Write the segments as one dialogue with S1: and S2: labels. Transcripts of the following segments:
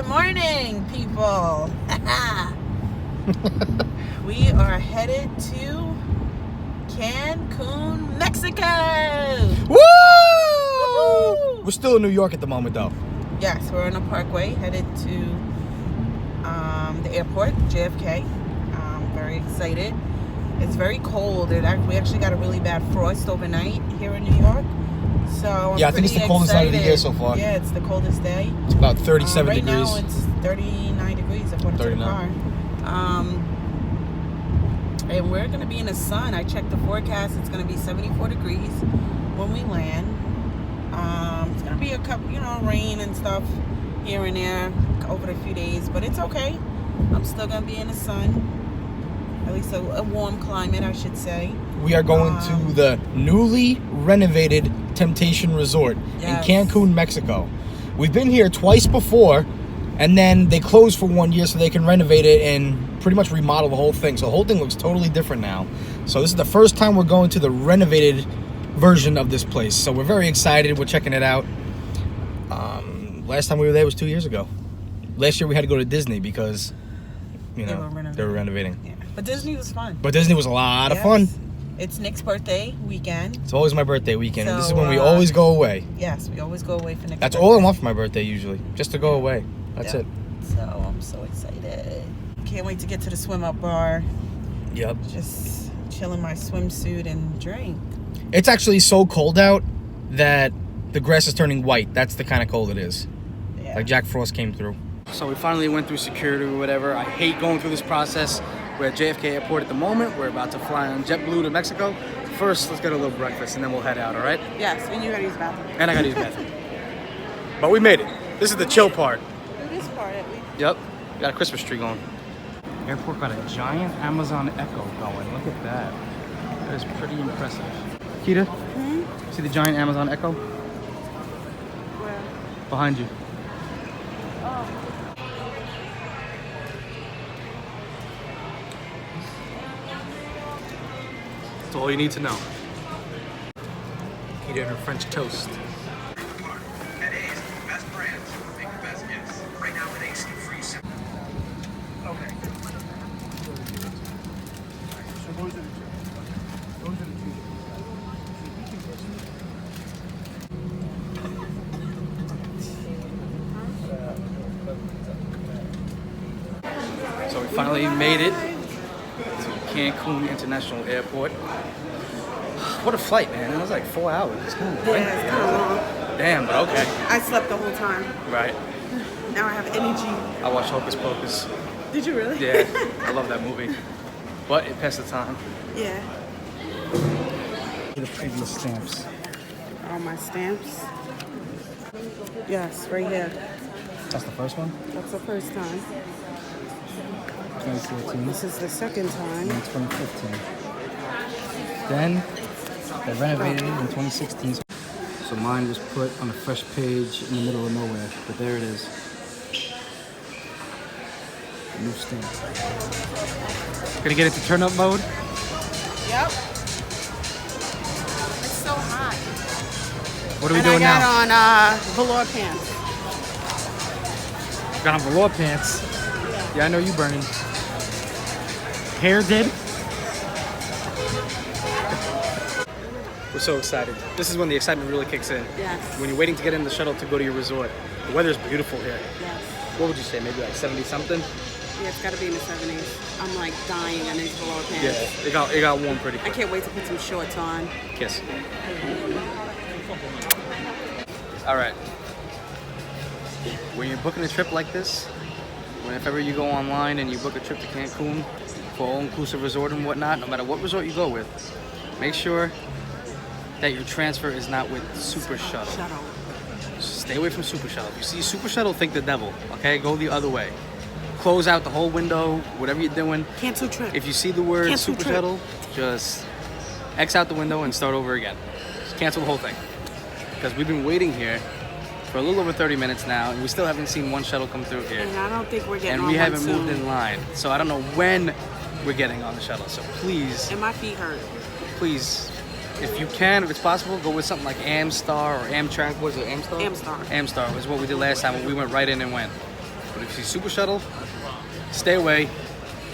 S1: Good morning, people. We are headed to Cancun, Mexico.
S2: Woo! Woo! We're still in New York at the moment, though.
S1: Yes, we're on the Parkway, headed to the airport, JFK. Very excited. It's very cold. We actually got a really bad frost overnight here in New York. So I'm
S2: I think it's the coldest night of the year so far.
S1: Yeah, it's the coldest day.
S2: It's about 37
S1: right
S2: degrees.
S1: Right now it's 39 degrees according to the car. And we're going to be in the sun. I checked the forecast. It's going to be 74 degrees when we land. It's going to be a couple, rain and stuff here and there over the few days, but it's okay. I'm still going to be in the sun. At least a warm climate, I should say.
S2: We are going to the newly renovated Temptation Resort in Cancun, Mexico. We've been here twice before, and then they closed for 1 year so they can renovate it and pretty much remodel the whole thing. So the whole thing looks totally different now. So this is the first time we're going to the renovated version of this place. So we're very excited. We're checking it out. Last time we were there was 2 years ago. Last year we had to go to Disney because, they were renovating.
S1: Yeah. But Disney was fun.
S2: But Disney was a lot of fun.
S1: It's Nick's birthday weekend.
S2: It's always my birthday weekend. So, this is when we always go away.
S1: Yes, we always go away for Nick's
S2: That's
S1: birthday.
S2: all I want for my birthday usually. Just to go away. That's it.
S1: So I'm so excited. Can't wait to get to the swim up bar.
S2: Yep.
S1: Just chill in my swimsuit and drink.
S2: It's actually so cold out that the grass is turning white. That's the kind of cold it is.
S1: Yeah.
S2: Like Jack Frost came through. So we finally went through security or whatever. I hate going through this process. We're at JFK Airport at the moment. We're about to fly on JetBlue to Mexico. First, let's get a little breakfast and then we'll head out, all right?
S1: Yes, and you gotta use the bathroom.
S2: And I gotta use the bathroom. But we made it. This is the chill part.
S1: Do this part at least.
S2: Yep. Got a Christmas tree going. Airport got a giant Amazon Echo going. Look at that. That is pretty impressive. Kita, see the giant Amazon Echo?
S1: Where?
S2: Behind you.
S1: Oh.
S2: That's all you need to know. Kita and her French toast. So we finally made it to Cancun International Airport. What a flight, man. It was like 4 hours. It's kind of
S1: Yeah, it's kind of long.
S2: Damn, but okay.
S1: I slept the whole time.
S2: Right.
S1: Now I have energy.
S2: I watched Hocus Pocus.
S1: Did you really?
S2: Yeah, I love that movie. But it passed the time.
S1: Yeah.
S2: The previous stamps.
S1: All my stamps. Yes, right here.
S2: That's the first one?
S1: That's the first time.
S2: 2014.
S1: This is the second time.
S2: And 2015. Then they renovated it in 2016. So mine was put on a fresh page in the middle of nowhere, but there it is. New stamp. Gonna get into turn up mode?
S1: Yep. It's so hot.
S2: What are we doing now?
S1: I got on velour pants.
S2: Got on velour pants. Yeah, I know you burning. Hair did. We're so excited. This is when the excitement really kicks in.
S1: Yes.
S2: When you're waiting to get in the shuttle to go to your resort. The weather's beautiful here.
S1: Yes.
S2: What would you say? Maybe like 70 something?
S1: Yeah, it's got to be in the 70s. I'm like dying in these velour pants.
S2: Yeah, it got warm pretty
S1: I
S2: quick.
S1: can't wait to put some shorts on.
S2: Kiss. All right. When you're booking a trip like this, whenever you go online and you book a trip to Cancun for all-inclusive resort and whatnot, no matter what resort you go with, make sure that your transfer is not with Super Shuttle. Stay away from Super Shuttle. If you see Super Shuttle, think the devil, okay? Go the other way. Close out the whole window, whatever you're doing.
S1: Cancel trip.
S2: If you see the word
S1: Cancel
S2: Super
S1: trip.
S2: Shuttle, just X out the window and start over again. Just cancel the whole thing. Because we've been waiting here for a little over 30 minutes now, and we still haven't seen one shuttle come through here.
S1: And I don't think we're getting
S2: and
S1: on
S2: we
S1: one
S2: haven't
S1: soon.
S2: moved in line. So I don't know when we're getting on the shuttle. So please,
S1: And my feet hurt.
S2: please, if you can, if it's possible, go with something like Amstar or Amtrak. What is it, Amstar?
S1: Amstar.
S2: Amstar was what we did last time. We went right in and went. But if you see super shuttle, stay away,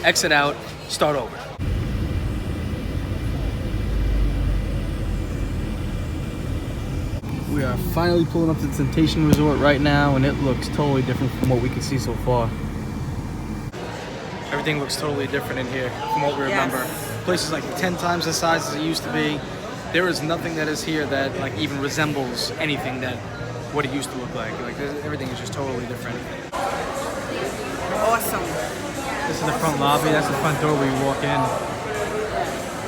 S2: exit out, start over. We are finally pulling up to the Temptation Resort right now, and it looks totally different from what we can see so far. Everything looks totally different in here from what we remember.
S1: Yes.
S2: Place is like 10 times the size as it used to be. There is nothing that is here that like even resembles anything that what it used to look like. Like everything is just totally different.
S1: Awesome.
S2: This is the front lobby. That's the front door where you walk in.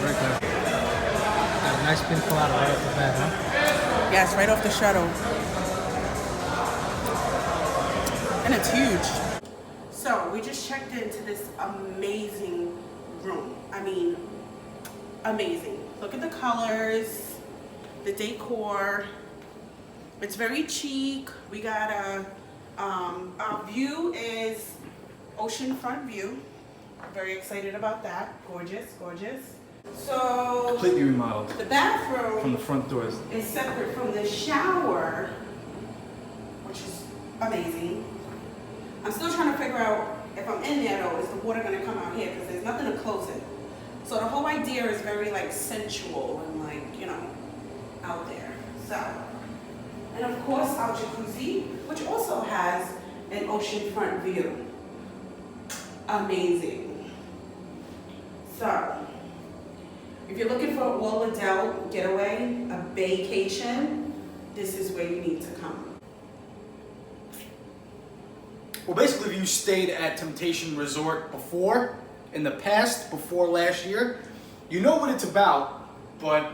S2: Right there. Got a nice pin colada right off the bat, huh?
S1: Yes, right off the shuttle. And it's huge. So we just checked into this amazing room. I mean, amazing. Look at the colors, the decor. It's very chic. We got our view is oceanfront view. Very excited about that. Gorgeous, gorgeous. So
S2: Completely remodeled.
S1: the bathroom
S2: From the front doors.
S1: is separate from the shower, which is amazing. I'm still trying to figure out if I'm in there though, is the water gonna come out here? Because there's nothing to close it. So the whole idea is very like sensual and like, you know, out there. So, and of course our jacuzzi, which also has an oceanfront view. Amazing. So, if you're looking for a all-adult getaway, a vacation, this is where you need to come.
S2: Well, basically, if you stayed at Temptation Resort before, in the past, before last year, you know what it's about, but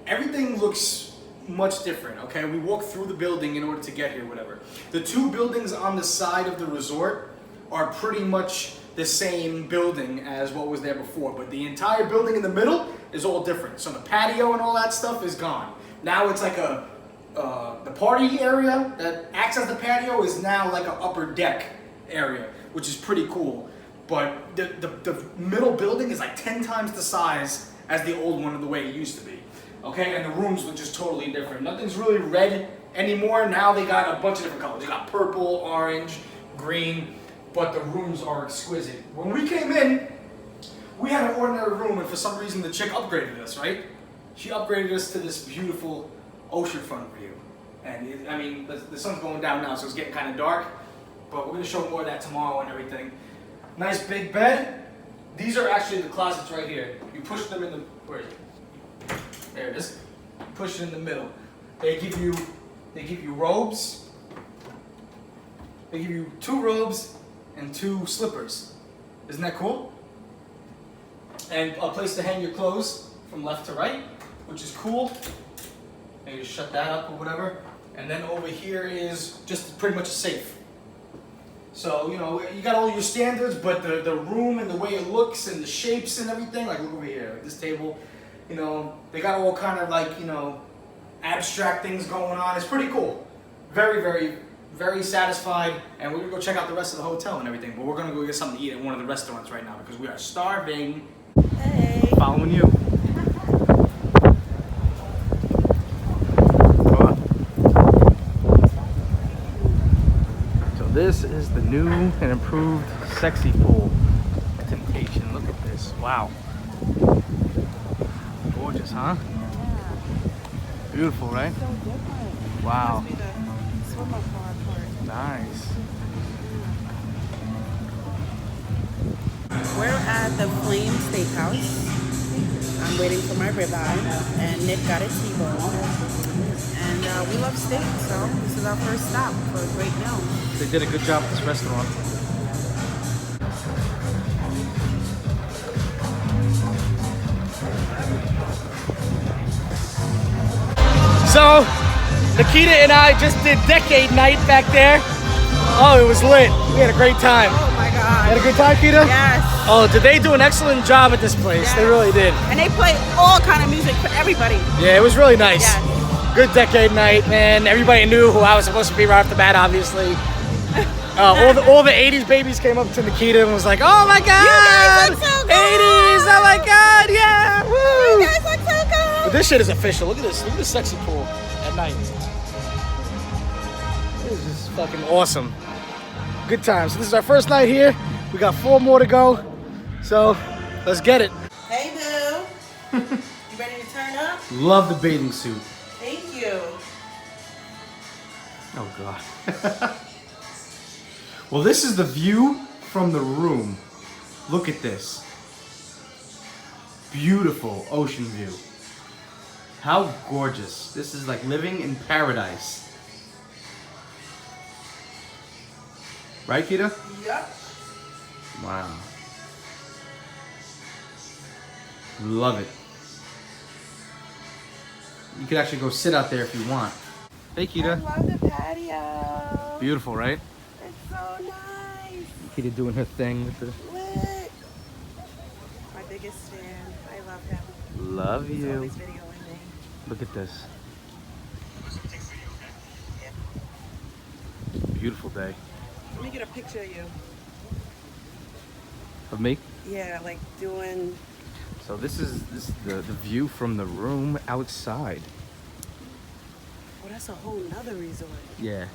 S2: everything looks much different, okay? We walked through the building in order to get here, whatever. The two buildings on the side of the resort are pretty much the same building as what was there before, but the entire building in the middle is all different. So the patio and all that stuff is gone. Now it's like the party area that acts as the patio is now like an upper deck area, which is pretty cool. But the middle building is like 10 times the size as the old one, the way it used to be. Okay, and the rooms look just totally different. Nothing's really red anymore. Now they got a bunch of different colors. They got purple, orange, green, but the rooms are exquisite. When we came in, we had an ordinary room, and for some reason the chick upgraded us, right? She upgraded us to this beautiful oceanfront view. And I mean, the sun's going down now, so it's getting kind of dark, but we're gonna show more of that tomorrow and everything. Nice big bed. These are actually the closets right here. You push them in the, where is it? There it is. You push it in the middle. They give you robes. They give you 2 robes and 2 slippers. Isn't that cool? And a place to hang your clothes from left to right, which is cool. And you just shut that up or whatever. And then over here is just pretty much a safe. So, you know, you got all your standards, but the room and the way it looks and the shapes and everything, like look over here, like this table, you know, they got all kind of like, you know, abstract things going on. It's pretty cool. Very, very, very satisfied. And we're gonna go check out the rest of the hotel and everything, but we're gonna go get something to eat at one of the restaurants right now because we are starving.
S1: Hey.
S2: Following you. This is the new and improved sexy pool at Temptation. Look at this. Wow. Gorgeous, huh?
S1: Yeah.
S2: Beautiful, right?
S1: So different.
S2: Wow.
S1: Must be the swimmer part.
S2: Nice.
S1: We're at the Flame Steakhouse. I'm waiting for my ribeye, and Nick got a T-bone. And we love steak, so this is our first stop for a great meal.
S2: They did a good job at this restaurant. So, Nikita and I just did decade night back there. Oh, it was lit. We had a great time.
S1: Oh my God.
S2: You had a good time, Kita?
S1: Yes.
S2: Oh, did they do an excellent job at this place?
S1: Yes.
S2: They really did.
S1: And they play all kind of music for everybody.
S2: Yeah, it was really nice.
S1: Yes.
S2: Good decade night, man. Everybody knew who I was supposed to be right off the bat, obviously. All the 80s babies came up to Nikita and was like, oh my God!
S1: You guys look so good!
S2: 80s, oh my God, yeah! Woo!
S1: You guys look so good!
S2: But this shit is official. Look at this. Look at this sexy pool at night. This is fucking awesome. good times. So this is our first night here. We got 4 more to go. So let's get it.
S1: Hey, Boo. You ready to turn up?
S2: Love the bathing suit.
S1: Thank you.
S2: Oh God. Well, this is the view from the room. Look at this. Beautiful ocean view. How gorgeous. This is like living in paradise. Right, Kita?
S1: Yep.
S2: Wow. Love it. You could actually go sit out there if you want. Hey, Kita.
S1: I love the patio.
S2: Beautiful, right?
S1: It's so nice.
S2: Kita doing her thing with the...
S1: What? My biggest fan. I love him.
S2: Love
S1: He's
S2: you.
S1: always videoing me.
S2: Look at this. Beautiful day.
S1: Let me get a picture of you.
S2: Of me?
S1: Yeah, like doing...
S2: So this is the view from the room outside.
S1: Oh, that's a whole nother resort.
S2: Yeah.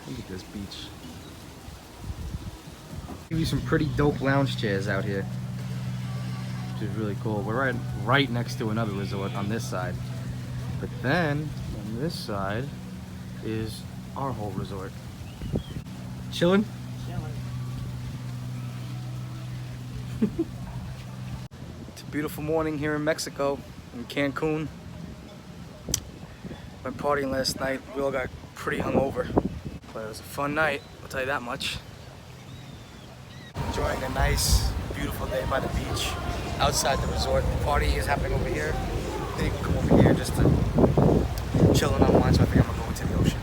S2: Look at this beach. Give you some pretty dope lounge chairs out here, which is really cool. We're right next to another resort on this side. But then on this side is our whole resort. Chilling? It's a beautiful morning here in Mexico, in Cancun. Went partying last night. We all got pretty hungover, but it was a fun night, I'll tell you that much. Enjoying a nice, beautiful day by the beach, outside the resort. The party is happening over here. Then you can come over here just to chill and unwind, so I think I'm gonna go into the ocean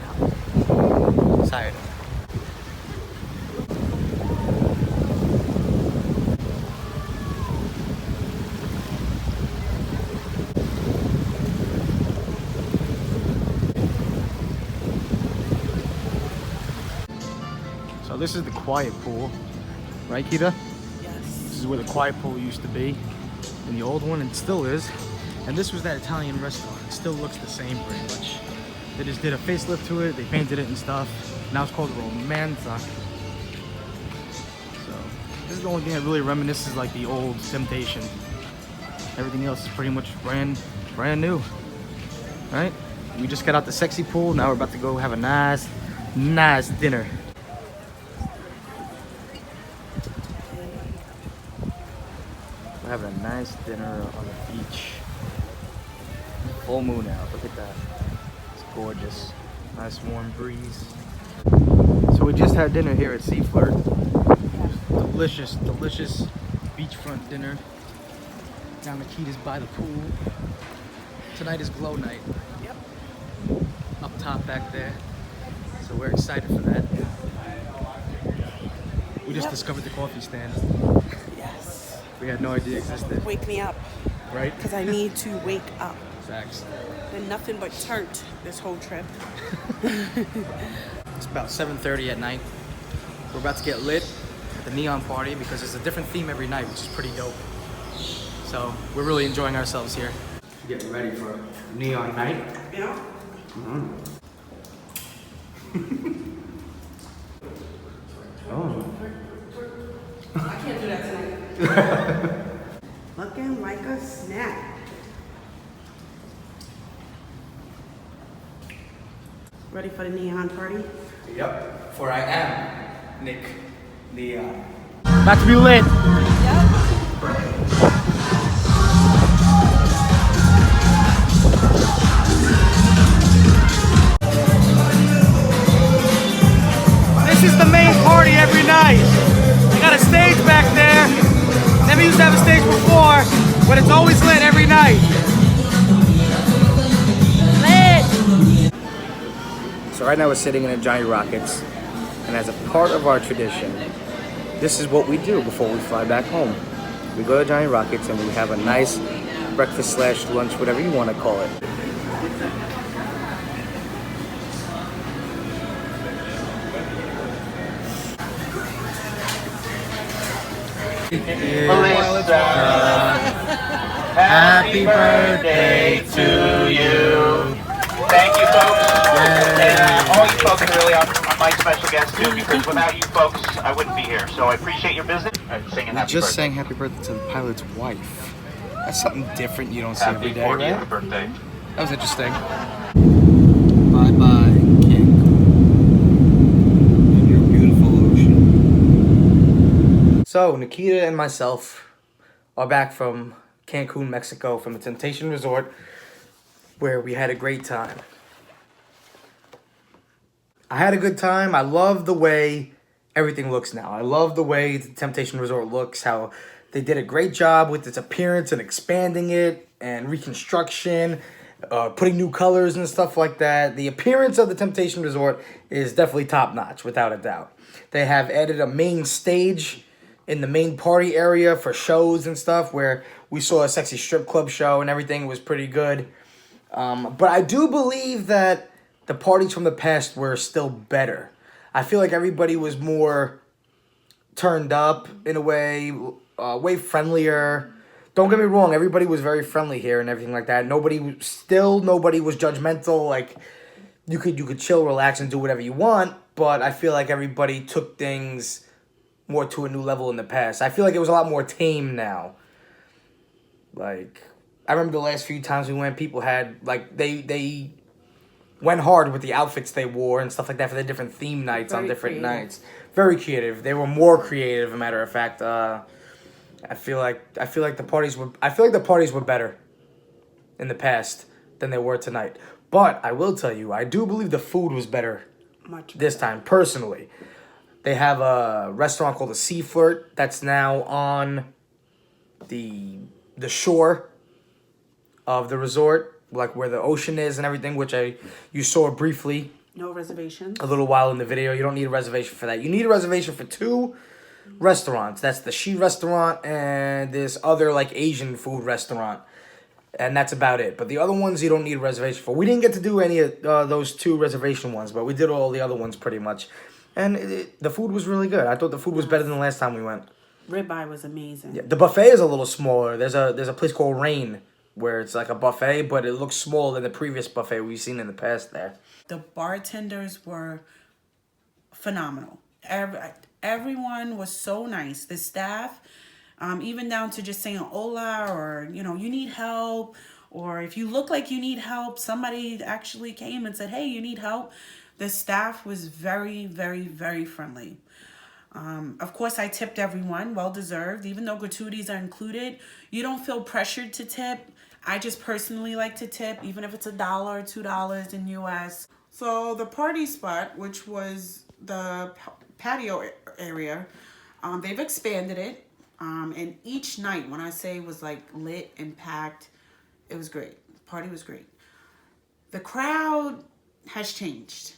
S2: now. Tired. So this is the quiet pool, right, Kita?
S1: Yes.
S2: This is where the quiet pool used to be, in the old one, and still is. And this was that Italian restaurant. It still looks the same pretty much. They just did a facelift to it, they painted it and stuff. Now it's called Romanza. So this is the only thing that really reminisces like the old Temptation. Everything else is pretty much brand new, right? We just got out the sexy pool. Now we're about to go have a nice dinner. We're having a nice dinner on the beach. Full moon out, look at that. It's gorgeous. Nice warm breeze. So we just had dinner here at Sea Flirt. Delicious beachfront dinner. Down the Keys by the pool. Tonight is glow night.
S1: Yep.
S2: Up top back there. So we're excited for that. We just discovered the coffee stand.
S1: Yes.
S2: We had no idea it existed.
S1: Wake me up.
S2: Right?
S1: Because I need to wake up.
S2: Facts.
S1: Been nothing but turned this whole trip.
S2: It's about 7:30 at night. We're about to get lit at the neon party because it's a different theme every night, which is pretty dope. So we're really enjoying ourselves here. Getting ready for neon night.
S1: Yeah.
S2: Oh.
S1: I can't do that tonight. Looking like a snack. Ready for the neon party?
S2: Yep. For I am Nick Neon. About to be lit.
S1: Yep.
S2: This is the main party every night. We got a stage back there. Never used to have a stage before, but it's always lit every night. Lit! So right now we're sitting in a Johnny Rockets, and as a part of our tradition, this is what we do before we fly back home. We go to Johnny Rockets and we have a nice breakfast / lunch, whatever you want to call it.
S3: Happy birthday to you. Thank you, folks. And all you folks are really awesome. my special guest too, because without you folks, I wouldn't be here. So I appreciate your visit and singing happy birthday.
S2: Just sang happy birthday to the pilot's wife. That's something different you don't see every day,
S3: Happy
S2: right?
S3: 40th birthday.
S2: That was interesting. Bye-bye, Cancun. And your beautiful ocean. So, Nikita and myself are back from Cancun, Mexico, from the Temptation Resort, where we had a great time. I had a good time. I love the way everything looks now. I love the way the Temptation Resort looks, how they did a great job with its appearance and expanding it and reconstruction, putting new colors and stuff like that. The appearance of the Temptation Resort is definitely top-notch, without a doubt. They have added a main stage in the main party area for shows and stuff, where we saw a sexy strip club show and everything was pretty good. But I do believe that the parties from the past were still better. I feel like everybody was more turned up in a way, way friendlier. Don't get me wrong, everybody was very friendly here and everything like that. Nobody was judgmental. Like, you could chill, relax, and do whatever you want. But I feel like everybody took things more to a new level in the past. I feel like it was a lot more tame now. Like, I remember the last few times we went, people had, like, they went hard with the outfits they wore and stuff like that for the different theme nights on different nights. Very creative. They were more creative, as a matter of fact. I feel like the parties were better in the past than they were tonight. But I will tell you, I do believe the food was better this time, personally. They have a restaurant called the Sea Flirt that's now on the shore of the resort, like where the ocean is and everything, which you saw briefly.
S1: No reservations.
S2: A little while in the video. You don't need a reservation for that. You need a reservation for 2 restaurants. That's the She Restaurant and this other like Asian food restaurant. And that's about it. But the other ones you don't need a reservation for. We didn't get to do any of those 2 reservation ones, but we did all the other ones pretty much. And the food was really good. I thought the food was better than the last time we went.
S1: Ribeye was amazing.
S2: Yeah, the buffet is a little smaller. There's a place called Rain where it's like a buffet, but it looks smaller than the previous buffet we've seen in the past there.
S1: The bartenders were phenomenal. Everyone was so nice. The staff, even down to just saying hola, or, you need help, or if you look like you need help, somebody actually came and said, hey, you need help. The staff was very, very, very friendly. Of course, I tipped everyone, well deserved. Even though gratuities are included, you don't feel pressured to tip. I just personally like to tip, even if it's $1 or $2 in US. So the party spot, which was the patio area, they've expanded it. And each night, when I say was like lit and packed, it was great. Party was great. The crowd has changed.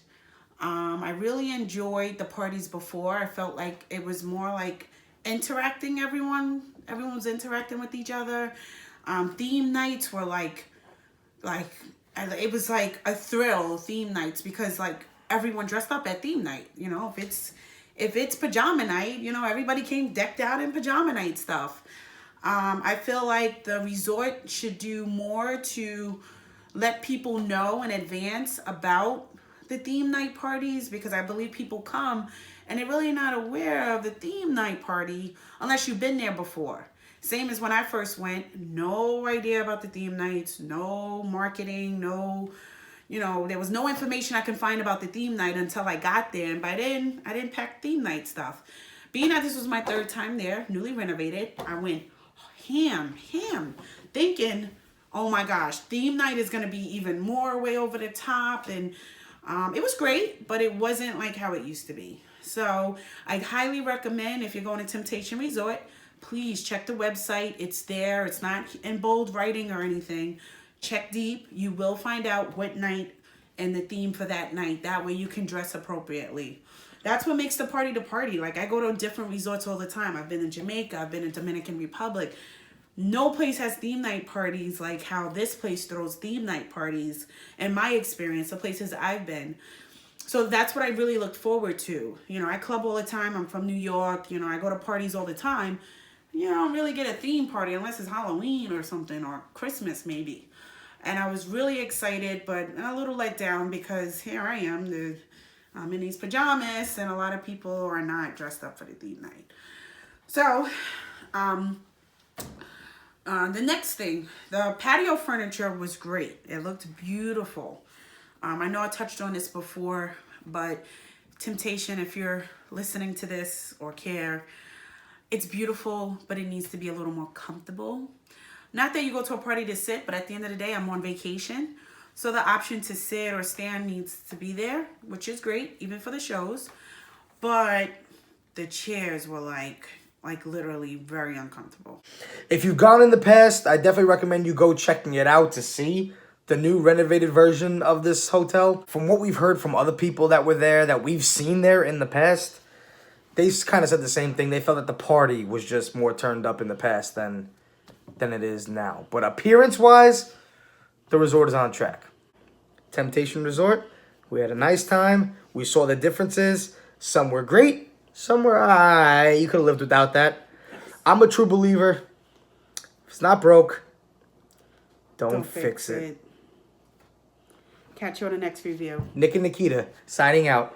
S1: I really enjoyed the parties before. I felt like it was more like interacting everyone. Everyone was interacting with each other. Theme nights were like it was like a thrill, theme nights, because like everyone dressed up at theme night. If it's pajama night, everybody came decked out in pajama night stuff. I feel like the resort should do more to let people know in advance about the theme night parties, because I believe people come and they're really not aware of the theme night party unless you've been there before. Same as when I first went, no idea about the theme nights, no marketing, there was no information I could find about the theme night until I got there. And by then, I didn't pack theme night stuff. Being that this was my 3rd time there, newly renovated, I went ham, thinking, oh my gosh, theme night is going to be even more way over the top. And it was great, but it wasn't like how it used to be. So I highly recommend, if you're going to Temptation Resort, please check the website. It's there. It's not in bold writing or anything. Check deep. You will find out what night and the theme for that night. That way you can dress appropriately. That's what makes the party the party. Like, I go to different resorts all the time. I've been in Jamaica. I've been in Dominican Republic. No place has theme night parties like how this place throws theme night parties. In my experience, the places I've been. So that's what I really looked forward to. I club all the time. I'm from New York. I go to parties all the time. I don't really get a theme party unless it's Halloween or something, or Christmas maybe. And I was really excited, but a little let down, because here I am, in these pajamas, and a lot of people are not dressed up for the theme night. So, the next thing, the patio furniture was great. It looked beautiful. I know I touched on this before, but Temptation, if you're listening to this or care, it's beautiful, but it needs to be a little more comfortable. Not that you go to a party to sit, but at the end of the day, I'm on vacation. So the option to sit or stand needs to be there, which is great, even for the shows. But the chairs were like literally very uncomfortable.
S2: If you've gone in the past, I definitely recommend you go checking it out to see the new renovated version of this hotel. From what we've heard from other people that were there, that we've seen there in the past, they kind of said the same thing. They felt that the party was just more turned up in the past than it is now. But appearance-wise, the resort is on track. Temptation Resort, we had a nice time. We saw the differences. Some were great, some were you could have lived without that. I'm a true believer. If it's not broke, don't fix it.
S1: Catch you on the next review.
S2: Nick and Nikita, signing out.